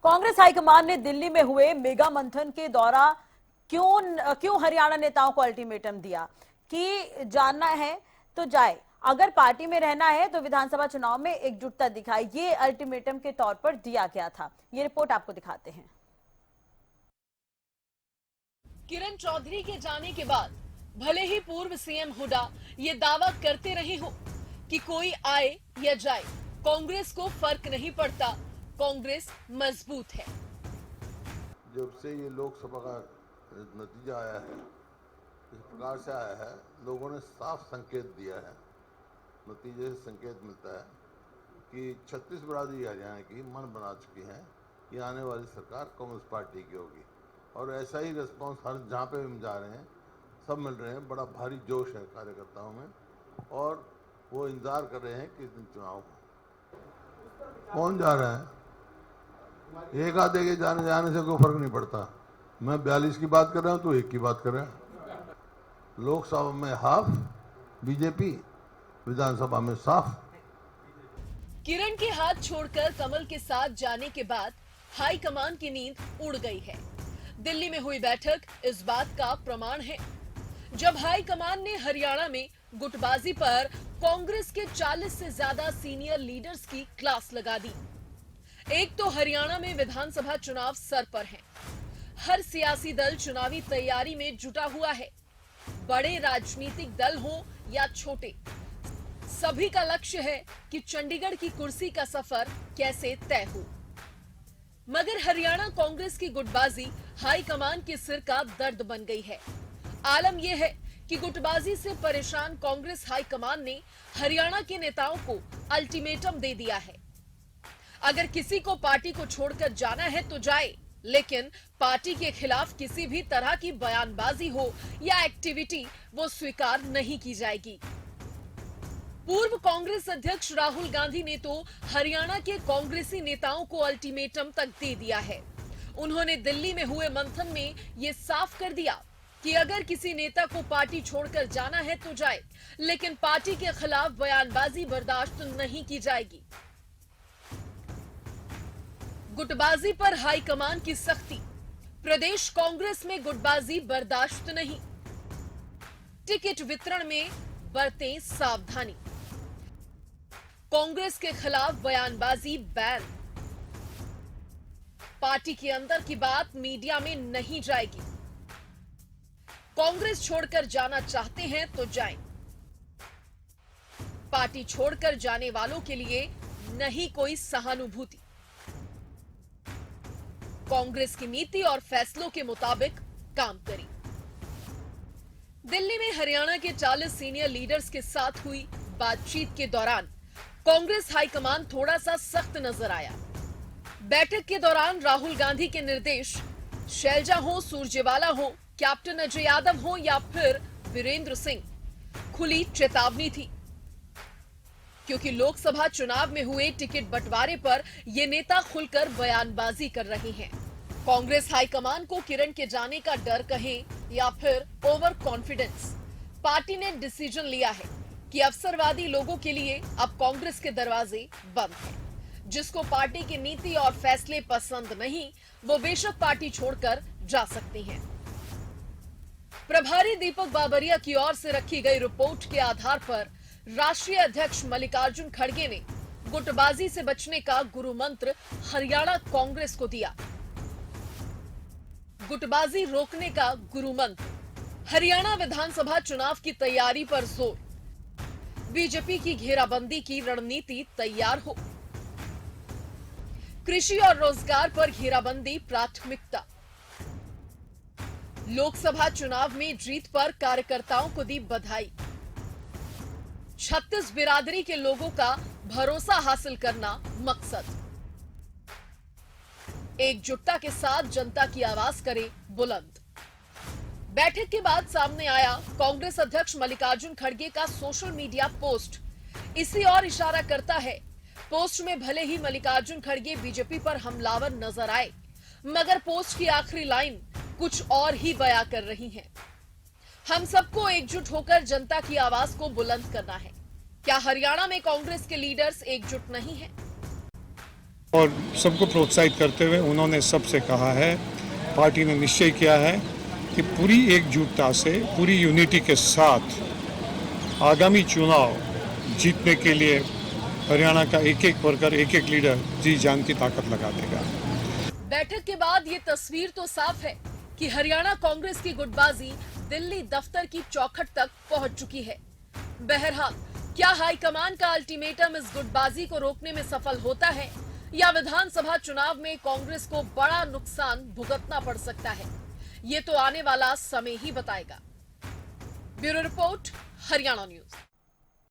Congress high command ने दिल्ली में हुए मेगा मंथन के दौरान क्यों हरियाणा नेताओं को अल्टीमेटम दिया कि जानना है तो जाए, अगर पार्टी में रहना है तो विधानसभा चुनाव में एकजुटता दिखाए, ये अल्टीमेटम के तौर पर दिया गया था। ये रिपोर्ट आपको दिखाते हैं। किरण चौधरी के जाने के बाद भले ही पूर्व सीएम हुड्डा ये दावा करते रहे हो कि कोई आए या जाए कांग्रेस को फर्क नहीं पड़ता, कांग्रेस मजबूत है। जब से ये लोकसभा का नतीजा आया है, इस प्रकार से आया है, लोगों ने साफ संकेत दिया है। नतीजे से संकेत मिलता है कि 36 बिरादरी हरियाणा की मन बना चुकी हैं कि आने वाली सरकार कांग्रेस पार्टी की होगी, और ऐसा ही रिस्पांस हर जहाँ पे हम जा रहे हैं सब मिल रहे हैं। बड़ा भारी जोश है कार्यकर्ताओं में और वो इंतजार कर रहे हैं कि दिन चुनाव कौन जा रहा है। एक आधे के जाने से कोई फर्क नहीं पड़ता। मैं 42 की बात कर रहा हूं तो एक की बात कर रहा हूं। लोकसभा में हाफ बीजेपी, विधानसभा में साफ। किरण के हाथ छोड़कर कमल के साथ जाने के बाद हाईकमान की नींद उड़ गई है। दिल्ली में हुई बैठक इस बात का प्रमाण है। जब हाईकमान ने हरियाणा में गुटबाजी पर कांग्रेस के 40 से ज्यादा सीनियर लीडर्स की क्लास लगा दी। एक तो हरियाणा में विधानसभा चुनाव सर पर है, हर सियासी दल चुनावी तैयारी में जुटा हुआ है। बड़े राजनीतिक दल हो या छोटे, सभी का लक्ष्य है कि चंडीगढ़ की कुर्सी का सफर कैसे तय हो। मगर हरियाणा कांग्रेस की गुटबाजी हाईकमान के सिर का दर्द बन गई है। आलम यह है कि गुटबाजी से परेशान कांग्रेस हाईकमान ने हरियाणा के नेताओं को अल्टीमेटम दे दिया है। अगर किसी को पार्टी को छोड़कर जाना है तो जाए, लेकिन पार्टी के खिलाफ किसी भी तरह की बयानबाजी हो या एक्टिविटी वो स्वीकार नहीं की जाएगी। पूर्व कांग्रेस अध्यक्ष राहुल गांधी ने तो हरियाणा के कांग्रेसी नेताओं को अल्टीमेटम तक दे दिया है। उन्होंने दिल्ली में हुए मंथन में ये साफ कर दिया कि अगर किसी नेता को पार्टी छोड़कर जाना है तो जाए, लेकिन पार्टी के खिलाफ बयानबाजी बर्दाश्त नहीं की जाएगी। गुटबाजी पर हाईकमान की सख्ती, प्रदेश कांग्रेस में गुटबाजी बर्दाश्त नहीं। टिकट वितरण में बरतें सावधानी, कांग्रेस के खिलाफ बयानबाजी बैन। पार्टी के अंदर की बात मीडिया में नहीं जाएगी। कांग्रेस छोड़कर जाना चाहते हैं तो जाएं। पार्टी छोड़कर जाने वालों के लिए नहीं कोई सहानुभूति। कांग्रेस की नीति और फैसलों के मुताबिक काम करें। दिल्ली में हरियाणा के 40 सीनियर लीडर्स के साथ हुई बातचीत के दौरान कांग्रेस हाईकमान थोड़ा सा सख्त नजर आया। बैठक के दौरान राहुल गांधी के निर्देश, शैलजा हो, सुरजेवाला हो, कैप्टन अजय यादव हो या फिर वीरेंद्र सिंह, खुली चेतावनी थी। क्योंकि लोकसभा चुनाव में हुए टिकट बंटवारे पर ये नेता खुलकर बयानबाजी कर रहे हैं। कांग्रेस हाईकमान को किरण के जाने का डर कहें या फिर ओवर कॉन्फिडेंस, पार्टी ने डिसीजन लिया है कि अवसरवादी लोगों के लिए अब कांग्रेस के दरवाजे बंद हैं। जिसको पार्टी की नीति और फैसले पसंद नहीं, वो बेशक पार्टी छोड़कर जा सकती हैं। प्रभारी दीपक बाबरिया की ओर से रखी गई रिपोर्ट के आधार पर राष्ट्रीय अध्यक्ष मल्लिकार्जुन खड़गे ने गुटबाजी से बचने का गुरु मंत्र हरियाणा कांग्रेस को दिया। गुटबाजी रोकने का गुरु मंत्र, हरियाणा विधानसभा चुनाव की तैयारी पर जोर, बीजेपी की घेराबंदी की रणनीति तैयार हो, कृषि और रोजगार पर घेराबंदी प्राथमिकता, लोकसभा चुनाव में जीत पर कार्यकर्ताओं को दी बधाई, 36 बिरादरी के लोगों का भरोसा हासिल करना मकसद, एकजुटता के साथ जनता की आवाज करे बुलंद। बैठक के बाद सामने आया कांग्रेस अध्यक्ष मल्लिकार्जुन खड़गे का सोशल मीडिया पोस्ट। इसी और इशारा करता है। पोस्ट में भले ही मल्लिकार्जुन खड़गे बीजेपी पर हमलावर नजर आए, मगर पोस्ट की आखिरी लाइन कुछ और ही बयां कर रही है। हम सबको एकजुट होकर जनता की आवाज को बुलंद करना है। क्या हरियाणा में कांग्रेस के लीडर्स एकजुट नहीं हैं? और सबको प्रोत्साहित करते हुए उन्होंने सबसे कहा है, पार्टी ने निश्चय किया है कि पूरी एकजुटता से, पूरी यूनिटी के साथ आगामी चुनाव जीतने के लिए हरियाणा का एक एक वर्कर, एक एक लीडर जी जान की ताकत लगा देगा। बैठक के बाद ये तस्वीर तो साफ है कि हरियाणा कांग्रेस की गुटबाजी दिल्ली दफ्तर की चौखट तक पहुंच चुकी है। बहरहाल, क्या हाईकमान का अल्टीमेटम इस गुटबाजी को रोकने में सफल होता है या विधानसभा चुनाव में कांग्रेस को बड़ा नुकसान भुगतना पड़ सकता है, ये तो आने वाला समय ही बताएगा। Bureau report, Haryana news.